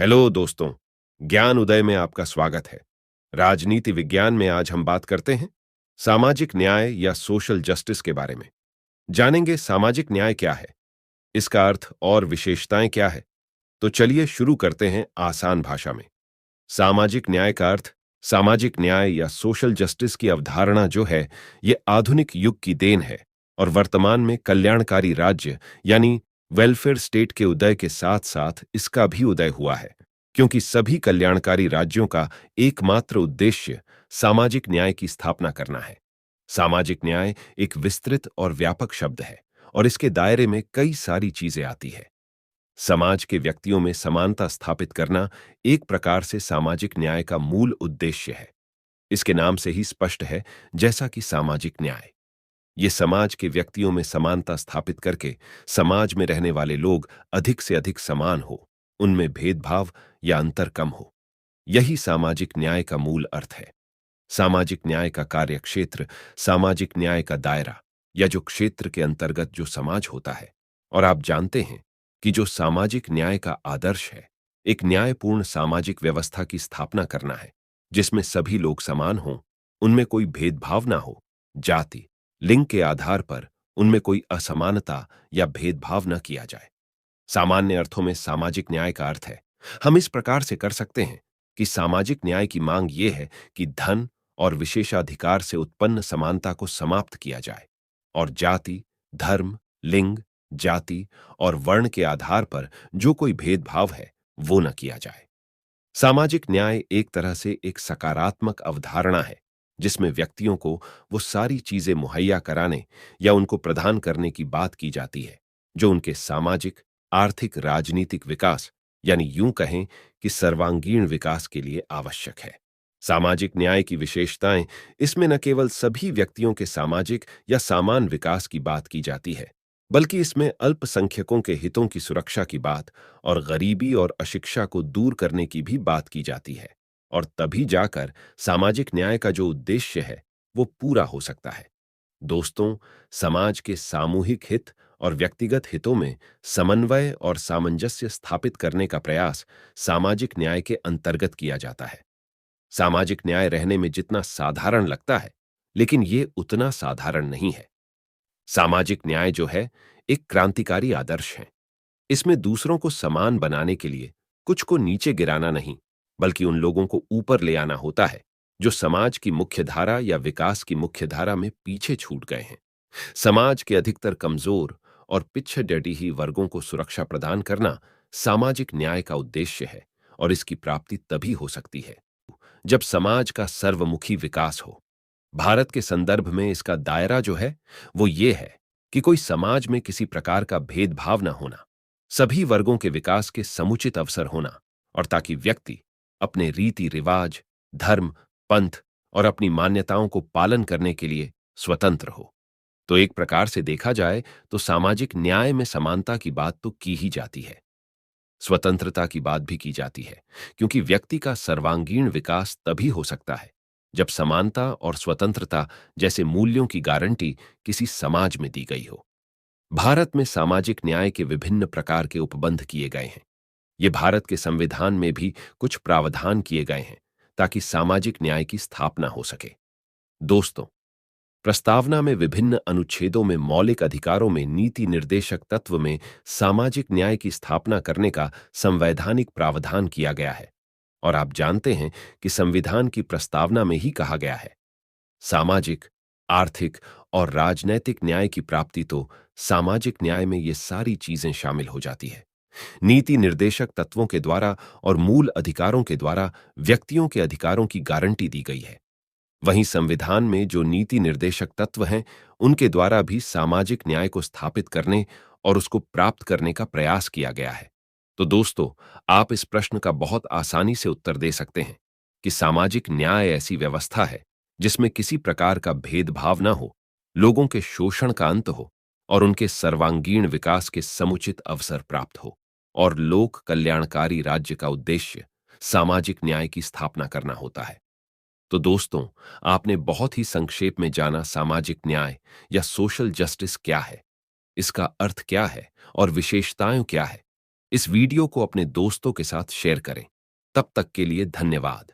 Hello दोस्तों। ज्ञान उदय में आपका स्वागत है। राजनीति विज्ञान में आज हम बात करते हैं सामाजिक न्याय या सोशल जस्टिस के बारे में। जानेंगे सामाजिक न्याय क्या है, इसका अर्थ और विशेषताएं क्या है। तो चलिए शुरू करते हैं आसान भाषा में। सामाजिक न्याय का अर्थ, सामाजिक न्याय या सोशल जस्टिस की अवधारणा जो है, ये आधुनिक युग की देन है और वर्तमान में कल्याणकारी राज्य यानी वेलफेयर स्टेट के उदय के साथ साथ इसका भी उदय हुआ है, क्योंकि सभी कल्याणकारी राज्यों का एकमात्र उद्देश्य सामाजिक न्याय की स्थापना करना है। सामाजिक न्याय एक विस्तृत और व्यापक शब्द है और इसके दायरे में कई सारी चीजें आती है। समाज के व्यक्तियों में समानता स्थापित करना एक प्रकार से सामाजिक न्याय का मूल उद्देश्य है। इसके नाम से ही स्पष्ट है, जैसा कि सामाजिक न्याय ये समाज के व्यक्तियों में समानता स्थापित करके समाज में रहने वाले लोग अधिक से अधिक समान हो, उनमें भेदभाव या अंतर कम हो। यही सामाजिक न्याय का मूल अर्थ है। सामाजिक न्याय का कार्यक्षेत्र, सामाजिक न्याय का दायरा या जो क्षेत्र के अंतर्गत जो समाज होता है। और आप जानते हैं कि जो सामाजिक न्याय का आदर्श है, एक न्यायपूर्ण सामाजिक व्यवस्था की स्थापना करना है, जिसमें सभी लोग समान हों, उनमें कोई भेदभाव ना हो, जाति, लिंग के आधार पर उनमें कोई असमानता या भेदभाव न किया जाए। सामान्य अर्थों में सामाजिक न्याय का अर्थ है, हम इस प्रकार से कर सकते हैं कि सामाजिक न्याय की मांग ये है कि धन और विशेषाधिकार से उत्पन्न समानता को समाप्त किया जाए और जाति, धर्म, लिंग, जाति और वर्ण के आधार पर जो कोई भेदभाव है वो न किया जाए। सामाजिक न्याय एक तरह से एक सकारात्मक अवधारणा है, जिसमें व्यक्तियों को वो सारी चीजें मुहैया कराने या उनको प्रदान करने की बात की जाती है जो उनके सामाजिक, आर्थिक, राजनीतिक विकास यानी यूं कहें कि सर्वांगीण विकास के लिए आवश्यक है। सामाजिक न्याय की विशेषताएं, इसमें न केवल सभी व्यक्तियों के सामाजिक या समान विकास की बात की जाती है, बल्कि इसमें अल्पसंख्यकों के हितों की सुरक्षा की बात और गरीबी और अशिक्षा को दूर करने की भी बात की जाती है। और तभी जाकर सामाजिक न्याय का जो उद्देश्य है वो पूरा हो सकता है। दोस्तों, समाज के सामूहिक हित और व्यक्तिगत हितों में समन्वय और सामंजस्य स्थापित करने का प्रयास सामाजिक न्याय के अंतर्गत किया जाता है। सामाजिक न्याय रहने में जितना साधारण लगता है, लेकिन ये उतना साधारण नहीं है। सामाजिक न्याय जो है, एक क्रांतिकारी आदर्श है। इसमें दूसरों को समान बनाने के लिए कुछ को नीचे गिराना नहीं, बल्कि उन लोगों को ऊपर ले आना होता है जो समाज की मुख्यधारा या विकास की मुख्यधारा में पीछे छूट गए हैं। समाज के अधिकतर कमजोर और पिछड़े ही वर्गों को सुरक्षा प्रदान करना सामाजिक न्याय का उद्देश्य है और इसकी प्राप्ति तभी हो सकती है जब समाज का सर्वमुखी विकास हो। भारत के संदर्भ में इसका दायरा जो है वो ये है कि कोई समाज में किसी प्रकार का भेदभाव न होना, सभी वर्गों के विकास के समुचित अवसर होना, और ताकि व्यक्ति अपने रीति रिवाज, धर्म, पंथ और अपनी मान्यताओं को पालन करने के लिए स्वतंत्र हो। तो एक प्रकार से देखा जाए तो सामाजिक न्याय में समानता की बात तो की ही जाती है, स्वतंत्रता की बात भी की जाती है, क्योंकि व्यक्ति का सर्वांगीण विकास तभी हो सकता है जब समानता और स्वतंत्रता जैसे मूल्यों की गारंटी किसी समाज में दी गई हो। भारत में सामाजिक न्याय के विभिन्न प्रकार के उपबंध किए गए हैं। ये भारत के संविधान में भी कुछ प्रावधान किए गए हैं ताकि सामाजिक न्याय की स्थापना हो सके। दोस्तों, प्रस्तावना में विभिन्न अनुच्छेदों में मौलिक अधिकारों में नीति निर्देशक तत्व में सामाजिक न्याय की स्थापना करने का संवैधानिक प्रावधान किया गया है। और आप जानते हैं कि संविधान की प्रस्तावना में ही कहा गया है, सामाजिक, आर्थिक और राजनैतिक न्याय की प्राप्ति तो सामाजिक न्याय में ये सारी चीजें शामिल हो जाती है। नीति निर्देशक तत्वों के द्वारा और मूल अधिकारों के द्वारा व्यक्तियों के अधिकारों की गारंटी दी गई है। वहीं संविधान में जो नीति निर्देशक तत्व हैं, उनके द्वारा भी सामाजिक न्याय को स्थापित करने और उसको प्राप्त करने का प्रयास किया गया है। तो दोस्तों, आप इस प्रश्न का बहुत आसानी से उत्तर दे सकते हैं कि सामाजिक न्याय ऐसी व्यवस्था है जिसमें किसी प्रकार का भेदभाव न हो, लोगों के शोषण का अंत हो और उनके सर्वांगीण विकास के समुचित अवसर प्राप्त हो, और लोक कल्याणकारी राज्य का उद्देश्य सामाजिक न्याय की स्थापना करना होता है। तो दोस्तों, आपने बहुत ही संक्षेप में जाना सामाजिक न्याय या सोशल जस्टिस क्या है, इसका अर्थ क्या है और विशेषताएं क्या है। इस वीडियो को अपने दोस्तों के साथ शेयर करें। तब तक के लिए धन्यवाद।